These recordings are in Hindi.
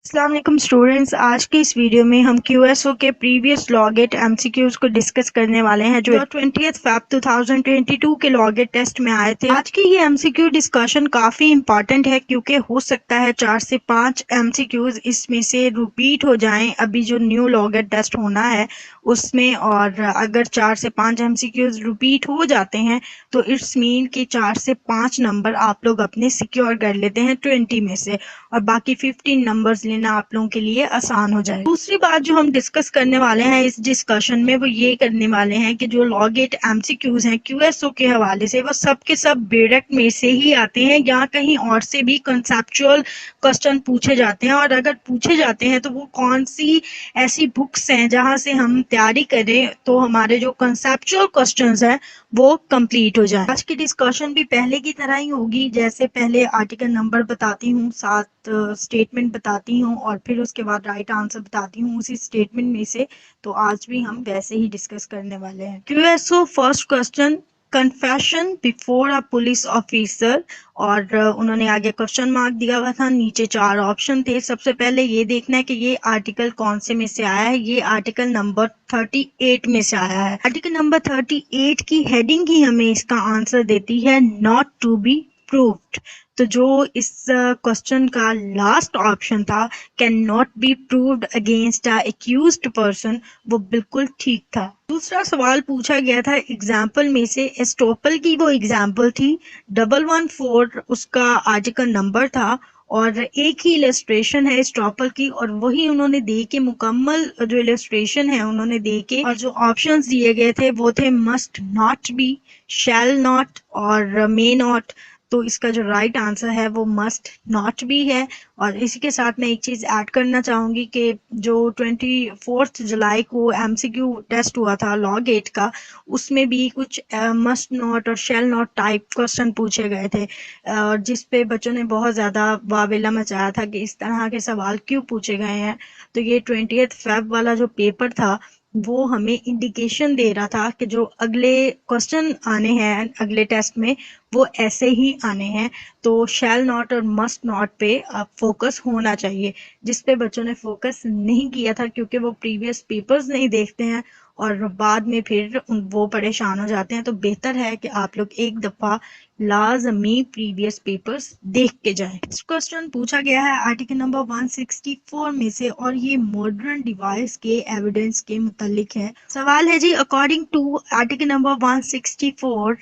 अस्सलाम वालेकुम स्टूडेंट्स। आज के इस वीडियो में हम क्यूएसओ के प्रीवियस लॉगेट एमसीक्यूज को डिस्कस करने वाले हैं जो 20th Feb 2022 के लॉगेट टेस्ट में आए थे। आज की ये एमसीक्यू डिस्कशन काफी इंपॉर्टेंट है क्योंकि हो सकता है 4 से 5 एमसीक्यूज इसमें से रिपीट हो जाएं अभी जो न्यू लॉगेट टेस्ट होना है उसमें। और अगर 4 से 5 एमसीक्यूज रिपीट हो जाते हैं तो इट्स मीन कि 4 से 5 नंबर आप लोग अपने सिक्योर कर लेते हैं 20 में से, और बाकी 15 नंबर्स लेना आप लोगों के लिए आसान हो जाएगा। दूसरी बात जो हम डिस्कस करने वाले हैं इस डिस्कशन में वो ये करने वाले हैं कि जो लॉगेट एमसीक्यूज हैं क्यूएसओ के हवाले से वो सब के सब बेड़क में से ही आते हैं या कहीं और से भी कंसेप्चुअल क्वेश्चन पूछे जाते हैं, और अगर पूछे जाते हैं तो वो कौन सी ऐसी बुक्स हैं जहां से हम तैयारी करें तो हमारे जो कंसेप्चुअल क्वेश्चंस हैं वो कंप्लीट हो जाए। आज की डिस्कशन भी पहले की तरह ही होगी, जैसे पहले आर्टिकल नंबर बताती हूँ, साथ स्टेटमेंट बताती हूँ और फिर उसके बाद राइट आंसर बताती हूँ उसी स्टेटमेंट में से। तो आज भी हम वैसे ही डिस्कस करने वाले हैं। क्यूएसओ first question, confession before a police officer, और उन्होंने आगे क्वेश्चन मार्क दिया हुआ था, नीचे 4 ऑप्शन थे। सबसे पहले ये देखना है कि ये आर्टिकल कौन से में से आया है। ये आर्टिकल नंबर 38 में से आया है। आर्टिकल नंबर 38 की हेडिंग ही हमें इसका आंसर देती है नॉट टू बी प्रूव्ड। तो जो इस क्वेश्चन का लास्ट ऑप्शन था, can not be proved against a accused person, वो बिल्कुल ठीक था। दूसरा सवाल पूछा गया था एग्जाम्पल में से, एस्टोपल की वो एग्जाम्पल थी, 114 उसका आर्टिकल नंबर था और एक ही इलस्ट्रेशन है एस्टोपल की, और वही उन्होंने दे के मुकम्मल जो इलस्ट्रेशन है उन्होंने दे के, और जो ऑप्शंस दिए गए थे वो थे must not be, shall not और मे नॉट। तो इसका जो राइट आंसर है वो मस्ट नॉट बी है। और इसी के साथ मैं एक चीज़ ऐड करना चाहूँगी कि जो 24 जुलाई को एमसीक्यू टेस्ट हुआ था लॉग 8 का, उसमें भी कुछ मस्ट नॉट और शेल नॉट टाइप क्वेश्चन पूछे गए थे, और जिस पे बच्चों ने बहुत ज़्यादा वावेला मचाया था कि इस तरह के सवाल क्यों पूछे गए हैं। तो ये 20th फेब वाला जो पेपर था वो हमें इंडिकेशन दे रहा था कि जो अगले क्वेश्चन आने हैं अगले टेस्ट में वो ऐसे ही आने हैं। तो शैल नॉट और मस्ट नॉट पे फोकस होना चाहिए, जिस पे बच्चों ने फोकस नहीं किया था क्योंकि वो प्रीवियस पेपर्स नहीं देखते हैं और बाद में फिर वो परेशान हो जाते हैं। तो बेहतर है कि आप लोग एक दफ़ा लाजमी प्रीवियस पेपर्स देख के जाएं। नेक्स्ट क्वेश्चन पूछा गया है आर्टिकल नंबर 164 में से, और ये मॉडर्न डिवाइस के एविडेंस के मुतालिक है। सवाल है जी, according to article number 164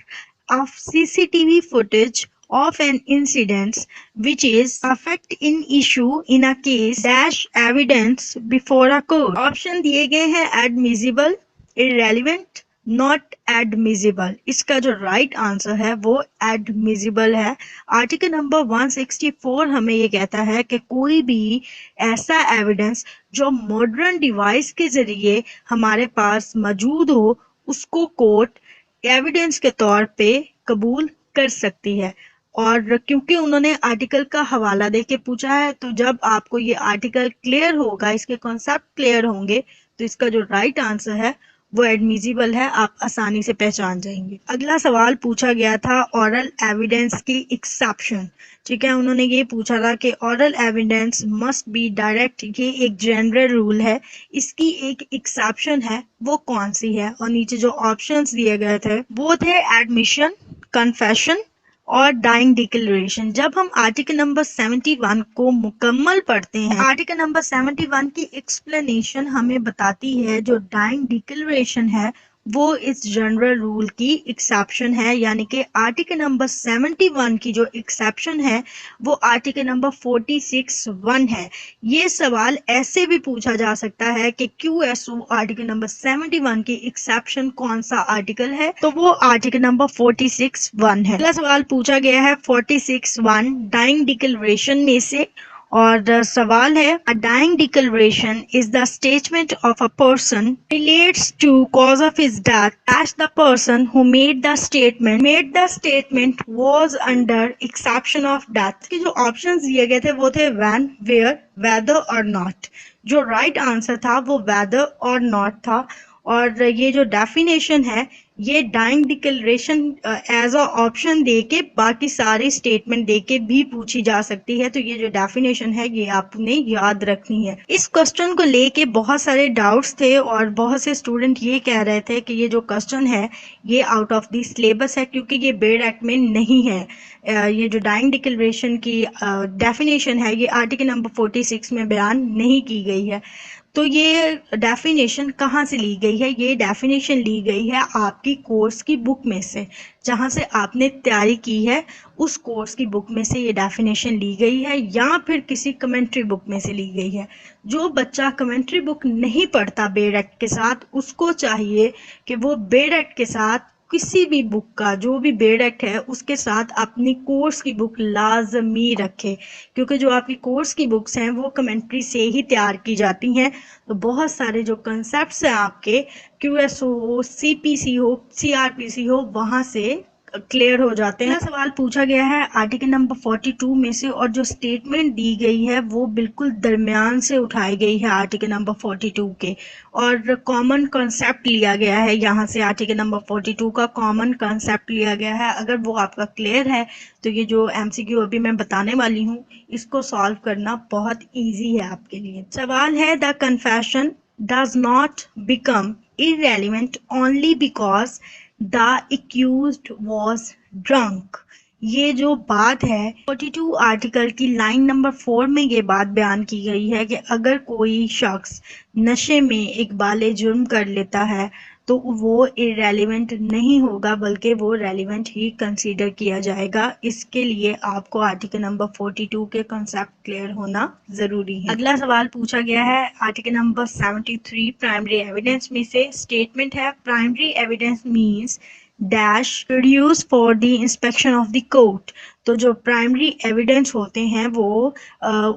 of CCTV footage of an incident which is a fact in issue in a case dash evidence before a court. Option दिए गए हैं admissible, irrelevant, not admissible। इसका जो राइट आंसर है वो admissible है। आर्टिकल नंबर 164 हमें ये कहता है कि कोई भी ऐसा एविडेंस जो मॉडर्न डिवाइस के जरिए हमारे पास मौजूद हो उसको कोर्ट एविडेंस के तौर पे कबूल कर सकती है। और क्योंकि उन्होंने आर्टिकल का हवाला देके पूछा है, तो जब आपको ये आर्टिकल क्लियर होगा, इसके कॉन्सेप्ट क्लियर होंगे, तो इसका जो राइट आंसर है वो एडमिसिबल है, आप आसानी से पहचान जाएंगे। अगला सवाल पूछा गया था ऑरल एविडेंस की एक्सेप्शन। ठीक है, उन्होंने ये पूछा था कि oral evidence must be direct, ये एक जनरल रूल है, इसकी एक एक्सेप्शन है, वो कौन सी है। और नीचे जो ऑप्शंस दिए गए थे वो थे एडमिशन, कन्फेशन और डाइंग डिक्लेरेशन। जब हम आर्टिकल नंबर 71 को मुकम्मल पढ़ते हैं, आर्टिकल नंबर 71 की एक्सप्लेनेशन हमें बताती है जो डाइंग डिक्लेरेशन है वो इस जनरल रूल की एक्सेप्शन है, यानी कि आर्टिकल नंबर 71 की जो एक्सेप्शन है वो आर्टिकल नंबर 46(1) है। ये सवाल ऐसे भी पूछा जा सकता है कि क्यूएसओ आर्टिकल नंबर 71 की एक्सेप्शन कौन सा आर्टिकल है, तो वो आर्टिकल नंबर 46(1) है। अगला सवाल पूछा गया है 46(1) डाइंग डिक्लेरेशन में से, और सवाल है, a dying declaration is the statement of a person relates to cause of his death as the person who made the statement was under exception of death। के जो ऑप्शंस दिए गए थे वो थे when, where, whether or not। जो राइट आंसर था वो whether और not था। और ये जो डेफिनेशन है ये dying declaration as a option दे के बाकी सारी स्टेटमेंट दे के भी पूछी जा सकती है। तो ये जो डेफिनेशन है ये आपने याद रखनी है। इस क्वेश्चन को लेके बहुत सारे डाउट्स थे और बहुत से स्टूडेंट ये कह रहे थे कि ये जो क्वेश्चन है ये आउट ऑफ द सिलेबस है, क्योंकि ये बेड एक्ट में नहीं है। ये जो डाइंग डिक्लेरेशन की डेफिनेशन है ये आर्टिकल नंबर 46 में बयान नहीं की गई है। तो ये डेफिनेशन कहाँ से ली गई है? ये डेफिनेशन ली गई है आपकी कोर्स की बुक में से, जहाँ से आपने तैयारी की है उस कोर्स की बुक में से ये डेफिनेशन ली गई है, या फिर किसी कमेंट्री बुक में से ली गई है। जो बच्चा कमेंट्री बुक नहीं पढ़ता बेड एक्ट के साथ, उसको चाहिए कि वो बेड एक्ट के साथ किसी भी बुक का, जो भी बेड एक्ट है उसके साथ अपनी कोर्स की बुक लाजमी रखे, क्योंकि जो आपकी कोर्स की बुक्स हैं वो कमेंट्री से ही तैयार की जाती हैं। तो बहुत सारे जो कंसेप्ट्स हैं आपके क्यूएसओ हो, सीपीसी हो, सीआरपीसी हो, वहाँ से क्लियर हो जाते हैं। सवाल पूछा गया है आर्टिकल नंबर 42 में से, और जो स्टेटमेंट दी गई है वो बिल्कुल दरमियान से उठाई गई है आर्टिकल नंबर 42 के, और कॉमन कॉन्सेप्ट लिया गया है यहाँ से। आर्टिकल नंबर 42 का कॉमन कॉन्सेप्ट लिया गया है। अगर वो आपका क्लियर है तो ये जो एमसीक्यू अभी मैं बताने वाली हूँ इसको सॉल्व करना बहुत ईजी है आपके लिए। सवाल है, the confession does not become irrelevant only because the accused was drunk। ये जो बात है 42 आर्टिकल की लाइन नंबर 4 में ये बात बयान की गई है कि अगर कोई शख्स नशे में एक बाले जुर्म कर लेता है तो वो इरेलीवेंट नहीं होगा, बल्कि वो रेलिवेंट ही कंसीडर किया जाएगा। इसके लिए आपको आर्टिकल नंबर 42 के कॉन्सेप्ट क्लियर होना जरूरी है। अगला सवाल पूछा गया है आर्टिकल नंबर 73 प्राइमरी एविडेंस में से। स्टेटमेंट है, primary evidence means dash produce for the inspection of the court. तो जो प्राइमरी एविडेंस होते हैं वो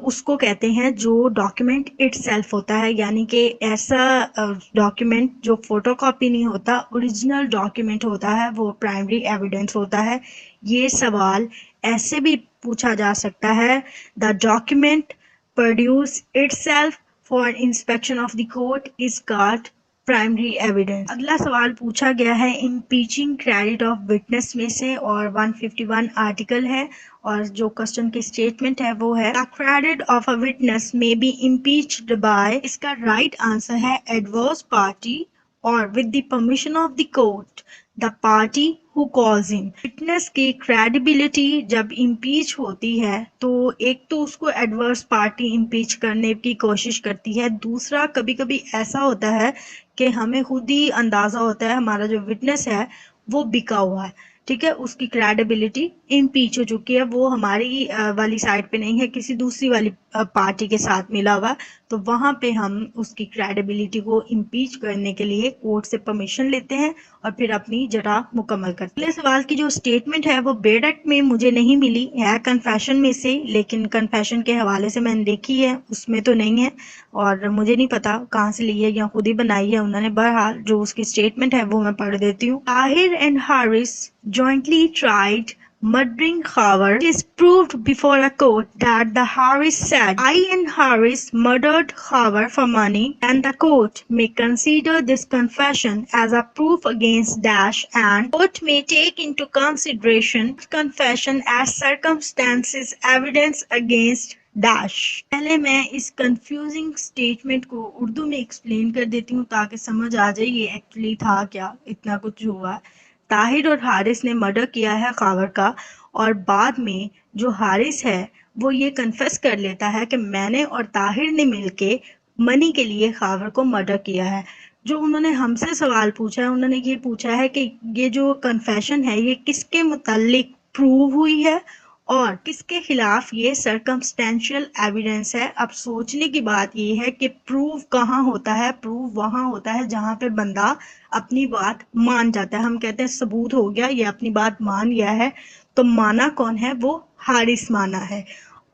उसको कहते हैं जो डॉक्यूमेंट इटसेल्फ होता है, यानी कि ऐसा डॉक्यूमेंट जो फोटोकॉपी नहीं होता, ओरिजिनल डॉक्यूमेंट होता है, वो प्राइमरी एविडेंस होता है। ये सवाल ऐसे भी पूछा जा सकता है, the document produce itself for inspection of the court is called primary evidence. अगला सवाल पूछा गया है इम्पीचिंग क्रेडिट ऑफ विटनेस में से, और 151 आर्टिकल है, और जो क्वेश्चन की स्टेटमेंट है वो है, the credit of a witness may be impeached by. इसका राइट आंसर है एडवर्स पार्टी और with the permission of the court the party who cause him. Witness की क्रेडिबिलिटी जब इम्पीच होती है तो एक तो उसको एडवर्स पार्टी इम्पीच करने की कोशिश करती है, दूसरा कभी कभी ऐसा होता है कि हमें खुद ही अंदाजा होता है हमारा जो विटनेस है वो बिका हुआ है, ठीक है, उसकी क्रेडिबिलिटी इम्पीच हो चुकी है, वो हमारी वाली साइड पे नहीं है, किसी दूसरी वाली पार्टी के साथ मिला हुआ। तो वहां पे हम उसकी क्रेडिबिलिटी को इम्पीच करने के लिए कोर्ट से परमिशन लेते हैं और फिर अपनी जरा मुकम्मल करते हैं। अगले सवाल की जो स्टेटमेंट है वो बेड एक्ट में मुझे नहीं मिली है, कन्फेशन में से, लेकिन कन्फेशन के हवाले से मैंने देखी है उसमें तो नहीं है, और मुझे नहीं पता कहाँ से ली है या खुद ही बनाई है उन्होंने। बहरहाल जो उसकी स्टेटमेंट है वो मैं पढ़ देती हूँ। Tahir and Haris jointly tried murdering Khavar. It is proved before a court that the Haris said, I and Haris murdered Khavar for money, and the court may consider this confession as a proof against Dash, and court may take into consideration confession as circumstances evidence against dash. पहले मैं इस कंफ्यूजिंग स्टेटमेंट को उर्दू में एक्सप्लेन कर देती हूँ ताकि समझ आ जाए ये एक्चुअली था क्या, इतना कुछ हुआ है। ताहिर और हारिस ने मर्डर किया है खावर का, और बाद में जो हारिस है वो ये कन्फेस कर लेता है कि मैंने और ताहिर ने मिलके मनी के लिए खावर को मर्डर किया है। जो उन्होंने हमसे सवाल पूछा है, उन्होंने ये पूछा है कि ये जो कन्फेशन है ये किसके मुतालिक प्रूव हुई है और किसके खिलाफ ये सर्कमस्टेंशियल एविडेंस है। अब सोचने की बात ये है कि प्रूव कहाँ होता है? प्रूव वहाँ होता है जहाँ पे बंदा अपनी बात मान जाता है। हम कहते हैं सबूत हो गया, ये अपनी बात मान गया है। तो माना कौन है? वो हारिस माना है।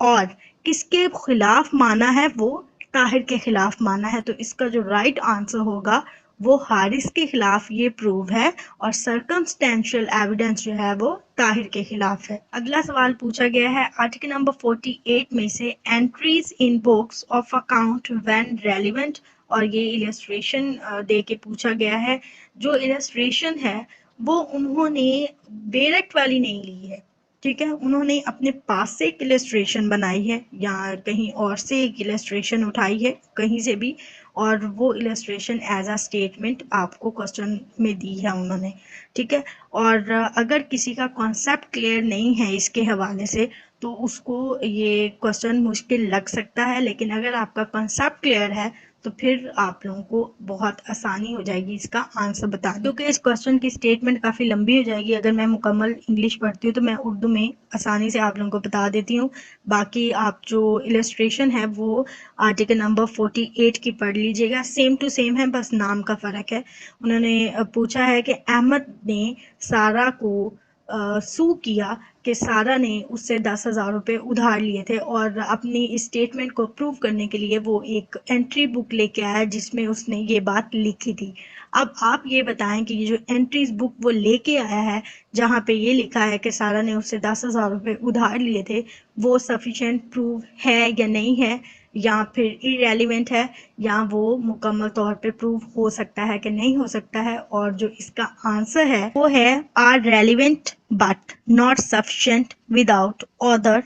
और किसके खिलाफ माना है? वो ताहिर के खिलाफ माना है। तो इसका जो राइट आंसर होगा वो हारिस के खिलाफ ये प्रूव है, और सर्कमस्टेंशियल एविडेंस जो है वो ताहिर के खिलाफ है। अगला सवाल पूछा गया है आर्टिकल नंबर 48 में से, entries in books of account when relevant, और ये इलस्ट्रेशन दे के पूछा गया है। जो इलस्ट्रेशन है वो उन्होंने डायरेक्ट वाली नहीं ली है, ठीक है, उन्होंने अपने पास से एक इलस्ट्रेशन बनाई है या कहीं और से एक इलस्ट्रेशन उठाई है कहीं से भी, और वो इलस्ट्रेशन एज अ स्टेटमेंट आपको क्वेश्चन में दी है उन्होंने, ठीक है। और अगर किसी का कॉन्सेप्ट क्लियर नहीं है इसके हवाले से तो उसको ये क्वेश्चन मुश्किल लग सकता है, लेकिन अगर आपका कॉन्सेप्ट क्लियर है तो फिर आप लोगों को बहुत आसानी हो जाएगी इसका आंसर बताने, क्योंकि इस क्वेश्चन की स्टेटमेंट काफ़ी लंबी हो जाएगी। अगर मैं मुकम्मल इंग्लिश पढ़ती हूँ तो मैं उर्दू में आसानी से आप लोगों को बता देती हूँ। बाकी आप जो इलस्ट्रेशन है वो आर्टिकल नंबर 48 की पढ़ लीजिएगा, सेम टू सेम है, बस नाम का फ़र्क है। उन्होंने पूछा है कि अहमद ने सारा को सू किया कि सारा ने उससे 10,000 रुपये उधार लिए थे, और अपनी स्टेटमेंट को प्रूव करने के लिए वो एक एंट्री बुक लेके आया जिसमें उसने ये बात लिखी थी। अब आप ये बताएं कि ये जो एंट्रीज बुक वो लेके आया है जहाँ पे ये लिखा है कि सारा ने उससे 10,000 रुपये उधार लिए थे, वो सफिशेंट प्रूव है या नहीं है, या फिर इरेलीवेंट है, या वो मुकम्मल तौर पे प्रूव हो सकता है कि नहीं हो सकता है। और जो इसका आंसर है वो है are relevant but not sufficient without other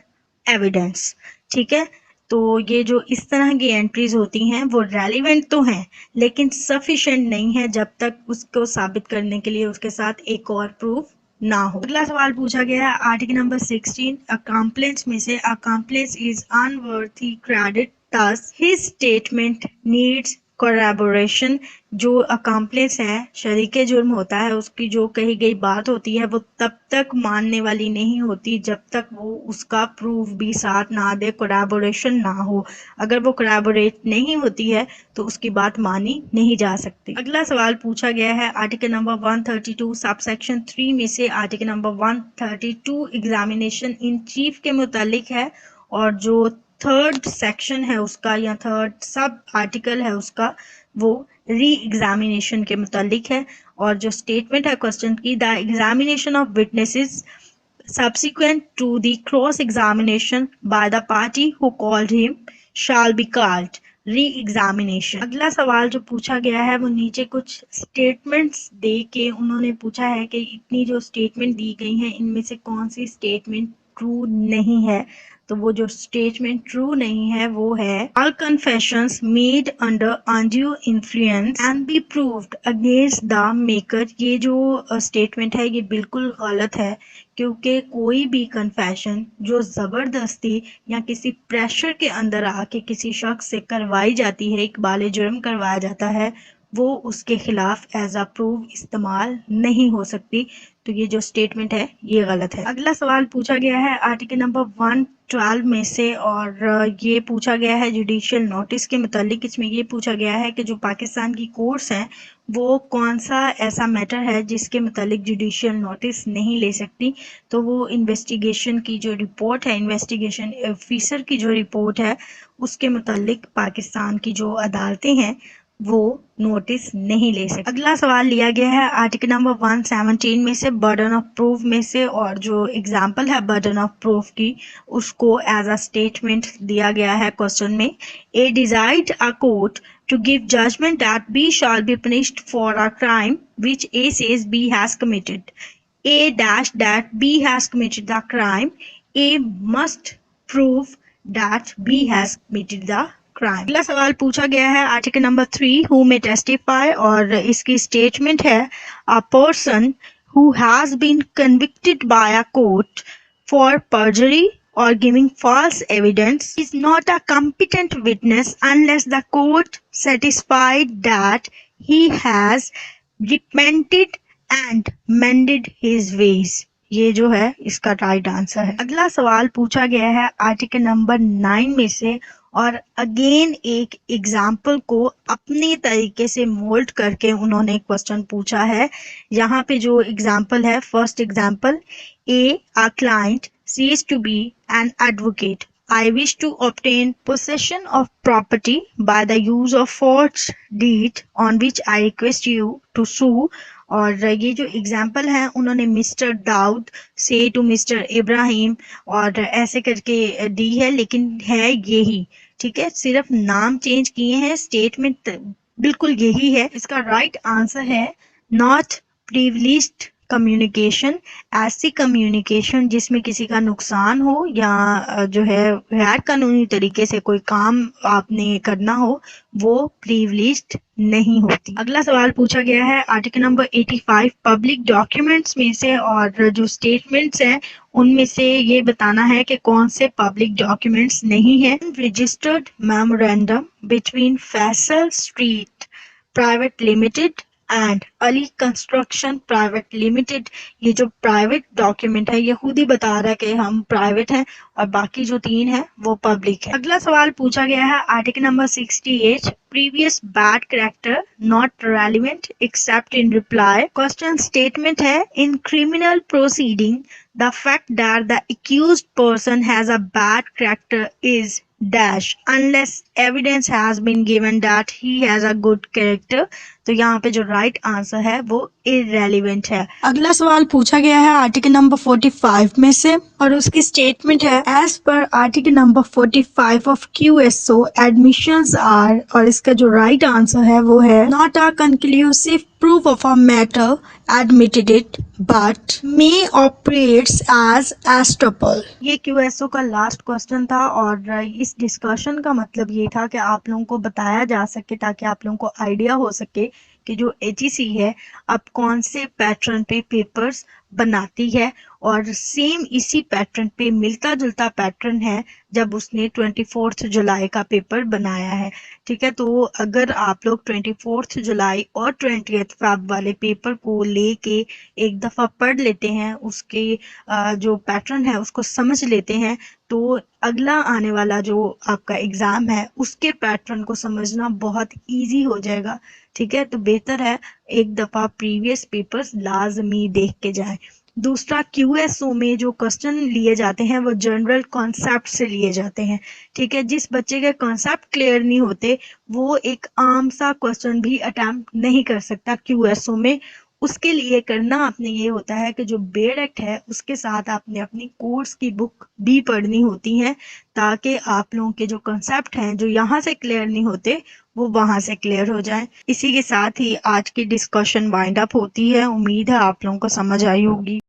evidence, ठीक है। तो ये जो इस तरह की एंट्रीज होती हैं वो रेलिवेंट तो हैं लेकिन सफिशिएंट नहीं है जब तक उसको साबित करने के लिए उसके साथ एक और प्रूफ ना हो। अगला सवाल पूछा गया है आर्टिकल नंबर 16, अकम्प्लेंट्स में से accomplice is unworthy credit thus his statement needs corroboration। जो अकम्प्लेंस है, शरीके जुर्म होता है, उसकी जो कही गई बात होती है वो तब तक मानने वाली नहीं होती जब तक वो उसका प्रूफ भी साथ ना दे, कोलैबोरेशन ना हो। अगर वो कोलैबोरेट नहीं होती है तो उसकी बात मानी नहीं जा सकती। अगला सवाल पूछा गया है आर्टिकल नंबर 132 सबसेक्शन 3 में से article number 132 examination in chief के मुतालिक है, और जो थर्ड सेक्शन है उसका या थर्ड सब आर्टिकल है उसका वो री एग्जामिनेशन के मुतालिक है। और जो स्टेटमेंट है क्वेश्चन की, the examination of witnesses subsequent to the cross examination by the party who called him shall be called re-examination। अगला सवाल जो पूछा गया है वो नीचे कुछ स्टेटमेंट्स दे के उन्होंने पूछा है कि इतनी जो स्टेटमेंट दी गई हैं इनमें से कौन सी स्टेटमेंट ट्रू नहीं है। तो वो जो स्टेटमेंट ट्रू नहीं है वो है all confessions made under undue influence and be proved against the maker. ये जो स्टेटमेंट है ये बिल्कुल गलत है, क्योंकि कोई भी कन्फेशन जो ज़बरदस्ती या किसी प्रेशर के अंदर आके किसी शख्स से करवाई जाती है, इकबाल जुर्म करवाया जाता है, वो उसके खिलाफ एज अ प्रूफ इस्तेमाल नहीं हो सकती। तो ये जो स्टेटमेंट है ये गलत है। अगला सवाल पूछा गया है आर्टिकल नंबर 112 में से, और ये पूछा गया है जुडिशियल नोटिस के मुतालिक। इसमें ये पूछा गया है कि जो पाकिस्तान की कोर्ट्स हैं वो कौन सा ऐसा मैटर है जिसके मुतालिक जुडिशियल नोटिस नहीं ले सकती। तो वो इन्वेस्टिगेशन की जो रिपोर्ट है, इन्वेस्टिगेशन ऑफिसर की जो रिपोर्ट है उसके मुतालिक पाकिस्तान की जो अदालतें हैं वो नोटिस नहीं ले सकते। अगला सवाल लिया गया है आर्टिकल नंबर 117 में से बर्डन ऑफ प्रूफ में से, और जो एग्जाम्पल है बर्डन ऑफ प्रूफ की उसको एज अ स्टेटमेंट दिया गया है क्वेश्चन में। A decide a court to give judgment that B shall be punished for a crime which A says B has committed. A dash that B has committed the crime. A must prove that B has committed the crime। अगला सवाल पूछा गया है article number 3 who may testify, और इसकी स्टेटमेंट है a person who has been convicted by a court for perjury or giving false evidence is not a competent witness unless the court satisfied that he has repented and mended his ways। ये जो है इसका राइट आंसर है। अगला सवाल पूछा गया है आर्टिकल नंबर 9 में से, और अगेन एक एग्जाम्पल को अपने तरीके से मोल्ड करके उन्होंने क्वेश्चन पूछा है। यहाँ पे जो एग्जाम्पल है, first example, a client cease to be an advocate. I wish to obtain possession of property by the use of forged deed on which I request you to sue। और ये जो एग्जाम्पल है उन्होंने मिस्टर दाऊद से टू मिस्टर इब्राहिम और ऐसे करके दी है, लेकिन है यही, ठीक है, सिर्फ नाम चेंज किए हैं, स्टेटमेंट बिल्कुल यही है। इसका राइट आंसर है नॉट privileged कम्युनिकेशन, ऐसी कम्युनिकेशन जिसमें किसी का नुकसान हो या जो है गैर कानूनी तरीके से कोई काम आपने करना हो, वो प्रिविलेज्ड नहीं होती। अगला सवाल पूछा गया है आर्टिकल नंबर 85 पब्लिक डॉक्यूमेंट्स में से, और जो स्टेटमेंट्स हैं उनमें से ये बताना है कि कौन से पब्लिक डॉक्यूमेंट्स नहीं है। Registered memorandum between Faisal street private limited and Ali construction private limited, ये जो प्राइवेट डॉक्यूमेंट है ये खुद ही बता रहा है कि हम प्राइवेट हैं और बाकी जो 3 है वो पब्लिक है। अगला सवाल पूछा गया है article number 68 previous bad character not relevant except in reply. Question statement है in criminal proceeding the fact that the accused person has a bad character is dash unless evidence has been given that he has a good character। तो यहाँ पे जो राइट आंसर है वो इररेलेवेंट है। अगला सवाल पूछा गया है आर्टिकल नंबर 45 में से, और उसकी स्टेटमेंट है एज पर article number 45 of QSO admissions are, और इसका जो राइट आंसर है वो है not a conclusive proof of a matter admitted it but may operates as estoppel। ये QSO का लास्ट क्वेश्चन था, और इस डिस्कशन का मतलब ये था कि आप लोगों को बताया जा सके, ताकि आप लोगों को आइडिया हो सके कि जो HEC है अब कौन से पैटर्न पे पेपर्स बनाती है, और सेम इसी पैटर्न पे मिलता जुलता पैटर्न है जब उसने 24 जुलाई का पेपर बनाया है। ठीक है, तो अगर आप लोग 24 जुलाई और 20 फैब वाले पेपर को लेके एक दफ़ा पढ़ लेते हैं, उसके जो पैटर्न है उसको समझ लेते हैं, तो अगला आने वाला जो आपका एग्ज़ाम है उसके पैटर्न को समझना बहुत इजी हो जाएगा। ठीक है, तो बेहतर है एक दफ़ा प्रीवियस पेपर्स लाजमी देख के जाएं। दूसरा, QSO में जो क्वेश्चन लिए जाते हैं वो जनरल कॉन्सेप्ट से लिए जाते हैं। ठीक है, जिस बच्चे के कॉन्सेप्ट क्लियर नहीं होते वो एक आम सा क्वेश्चन भी अटेम्प्ट नहीं कर सकता QSO में। उसके लिए करना आपने ये होता है कि जो बेड एक्ट है उसके साथ आपने अपनी कोर्स की बुक भी पढ़नी होती है, ताकि आप लोगों के जो कॉन्सेप्ट हैं जो यहाँ से क्लियर नहीं होते वो वहां से क्लियर हो जाए। इसी के साथ ही आज की डिस्कशन वाइंड अप होती है। उम्मीद है आप लोगों को समझ आई होगी।